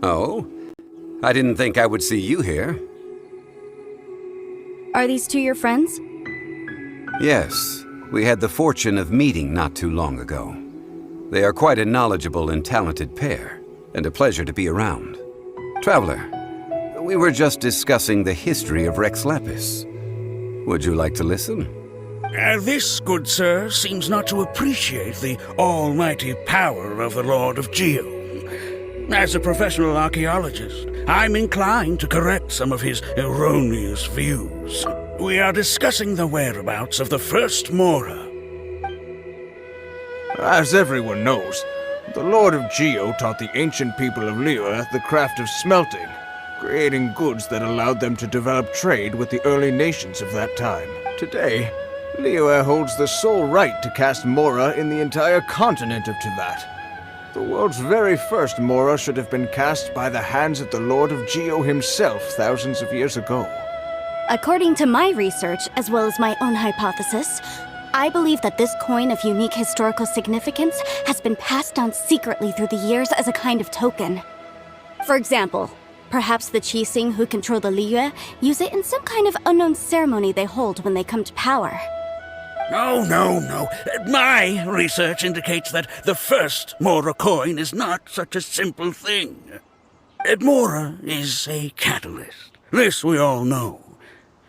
Oh? I didn't think I would see you here. Are these two your friends? Yes, we had the fortune of meeting not too long ago. They are quite a knowledgeable and talented pair, and a pleasure to be around. Traveler, we were just discussing the history of Rex Lapis. Would you like to listen? This, good sir, seems not to appreciate the almighty power of the Lord of Geo. As a professional archaeologist, I'm inclined to correct some of his erroneous views. We are discussing the whereabouts of the first Mora. As everyone knows, the Lord of Geo taught the ancient people of Liyue the craft of smelting, creating goods that allowed them to develop trade with the early nations of that time. Today, Liyue holds the sole right to cast Mora in the entire continent of Teyvat. The world's very first Mora should have been cast by the hands of the Lord of Geo himself thousands of years ago. According to my research, as well as my own hypothesis, I believe that this coin of unique historical significance has been passed down secretly through the years as a kind of token. For example, perhaps the Qixing who control the Liyue use it in some kind of unknown ceremony they hold when they come to power. Oh, no. My research indicates that the first Mora coin is not such a simple thing. Mora is a catalyst. This we all know.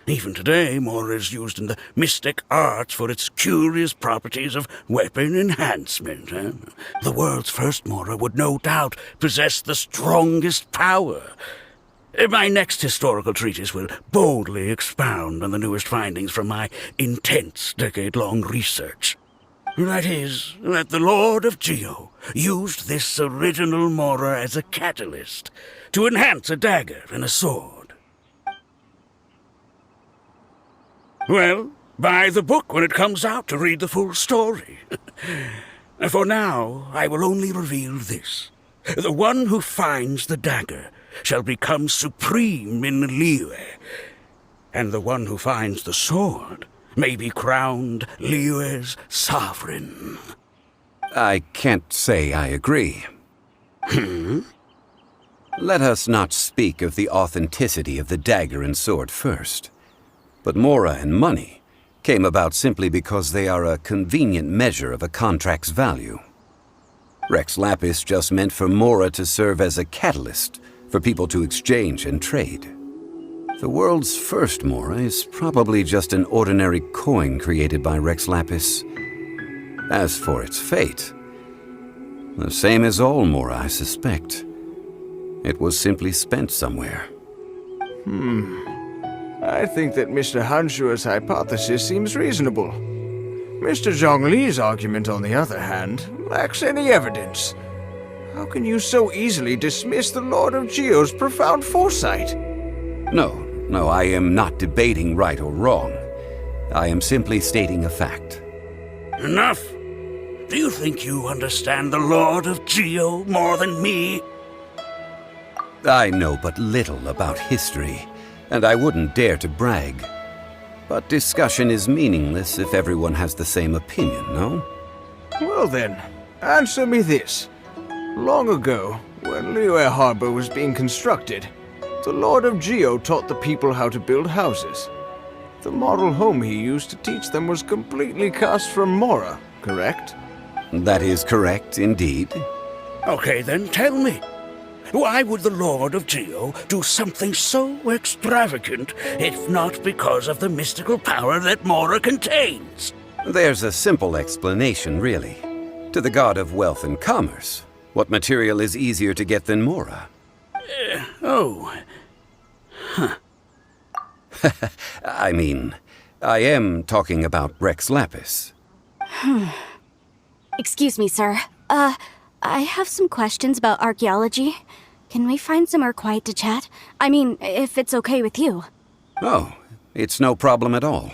Even today, Mora is used in the mystic arts for its curious properties of weapon enhancement. The world's first Mora would no doubt possess the strongest power. My next historical treatise will boldly expound on the newest findings from my intense decade-long research. That is, that the Lord of Geo used this original Mora as a catalyst to enhance a dagger and a sword. Well, buy the book when it comes out to read the full story. For now, I will only reveal this. The one who finds the dagger shall become supreme in Liyue, and the one who finds the sword may be crowned Liyue's sovereign. I can't say I agree. Let us not speak of the authenticity of the dagger and sword first. But Mora and money came about simply because they are a convenient measure of a contract's value. Rex Lapis just meant for Mora to serve as a catalyst for people to exchange and trade. The world's first Mora is probably just an ordinary coin created by Rex Lapis. As for its fate, the same as all Mora, I suspect. It was simply spent somewhere. I think that Mr. Hanshua's hypothesis seems reasonable. Mr. Zhongli's argument, on the other hand, lacks any evidence. How can you so easily dismiss the Lord of Geo's profound foresight? No, I am not debating right or wrong. I am simply stating a fact. Enough! Do you think you understand the Lord of Geo more than me? I know but little about history, and I wouldn't dare to brag. But discussion is meaningless if everyone has the same opinion, no? Well then, answer me this. Long ago, when Liyue Harbor was being constructed, the Lord of Geo taught the people how to build houses. The model home he used to teach them was completely cast from Mora, correct? That is correct, indeed. Okay, then tell me. Why would the Lord of Geo do something so extravagant, if not because of the mystical power that Mora contains? There's a simple explanation, really. To the god of wealth and commerce, what material is easier to get than Mora? I mean, I am talking about Rex Lapis. Excuse me, sir. I have some questions about archaeology. Can we find somewhere quiet to chat? I mean, if it's okay with you. Oh, it's no problem at all.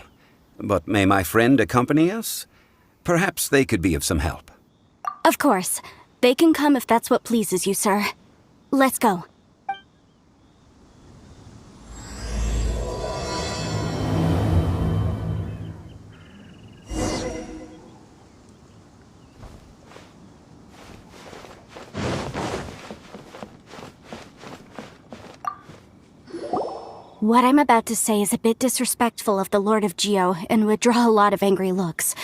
But may my friend accompany us? Perhaps they could be of some help. Of course. They can come if that's what pleases you, sir. Let's go. What I'm about to say is a bit disrespectful of the Lord of Geo and would draw a lot of angry looks.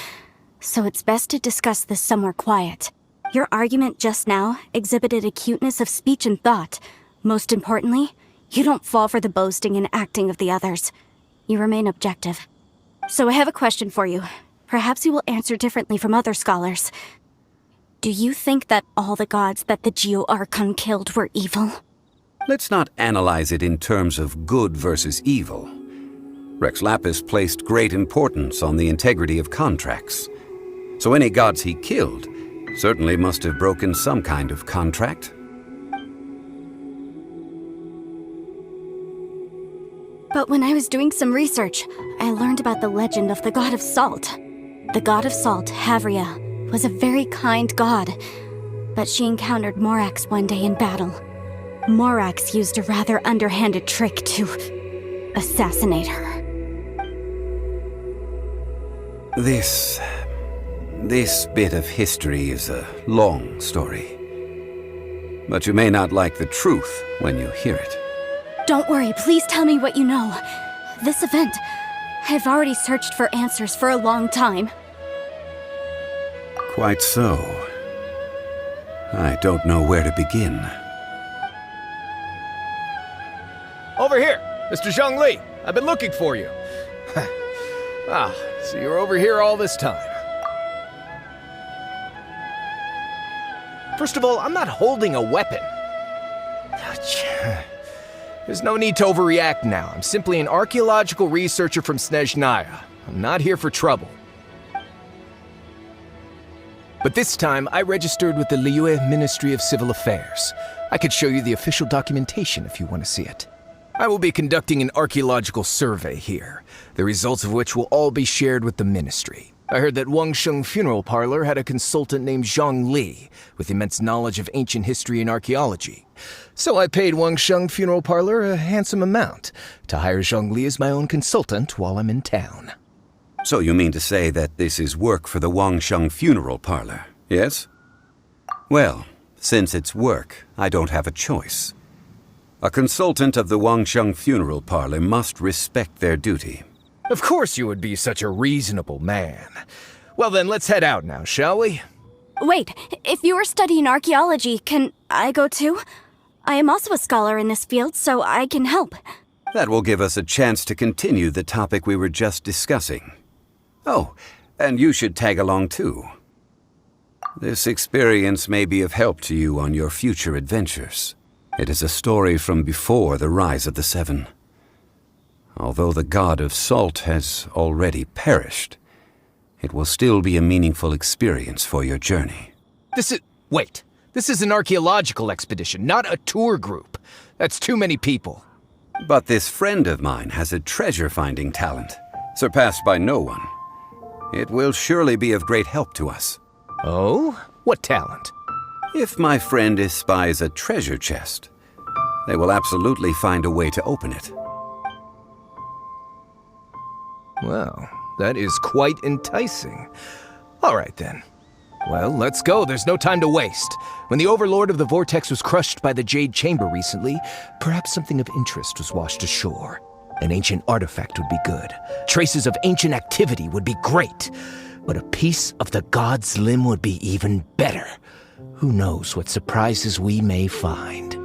So it's best to discuss this somewhere quiet. Your argument just now exhibited acuteness of speech and thought. Most importantly, you don't fall for the boasting and acting of the others. You remain objective. So I have a question for you. Perhaps you will answer differently from other scholars. Do you think that all the gods that the Geo Archon killed were evil? Let's not analyze it in terms of good versus evil. Rex Lapis placed great importance on the integrity of contracts. So any gods he killed certainly must have broken some kind of contract. But when I was doing some research, I learned about the legend of the god of salt. The god of salt, Havria, was a very kind god, but she encountered Morax one day in battle. Morax used a rather underhanded trick to assassinate her. This bit of history is a long story. But you may not like the truth when you hear it. Don't worry, please tell me what you know. This event, I've already searched for answers for a long time. Quite so. I don't know where to begin. Over here, Mr. Zhongli. I've been looking for you. So you're over here all this time. First of all, I'm not holding a weapon. There's no need to overreact now. I'm simply an archaeological researcher from Snezhnaya. I'm not here for trouble. But this time, I registered with the Liyue Ministry of Civil Affairs. I could show you the official documentation if you want to see it. I will be conducting an archaeological survey here, the results of which will all be shared with the ministry. I heard that Wangsheng Funeral Parlor had a consultant named Zhongli with immense knowledge of ancient history and archaeology. So I paid Wangsheng Funeral Parlor a handsome amount to hire Zhongli as my own consultant while I'm in town. So you mean to say that this is work for the Wangsheng Funeral Parlor, yes? Well, since it's work, I don't have a choice. A consultant of the Wangsheng Funeral Parlor must respect their duty. Of course you would be such a reasonable man. Well then, let's head out now, shall we? Wait, if you are studying archaeology, can I go too? I am also a scholar in this field, so I can help. That will give us a chance to continue the topic we were just discussing. Oh, and you should tag along too. This experience may be of help to you on your future adventures. It is a story from before the rise of the Seven. Although the god of salt has already perished, it will still be a meaningful experience for your journey. Wait. This is an archaeological expedition, not a tour group. That's too many people. But this friend of mine has a treasure-finding talent, surpassed by no one. It will surely be of great help to us. Oh? What talent? If my friend espies a treasure chest, they will absolutely find a way to open it. Well, that is quite enticing. All right, then. Well, let's go. There's no time to waste. When the Overlord of the Vortex was crushed by the Jade Chamber recently, perhaps something of interest was washed ashore. An ancient artifact would be good. Traces of ancient activity would be great. But a piece of the god's limb would be even better. Who knows what surprises we may find.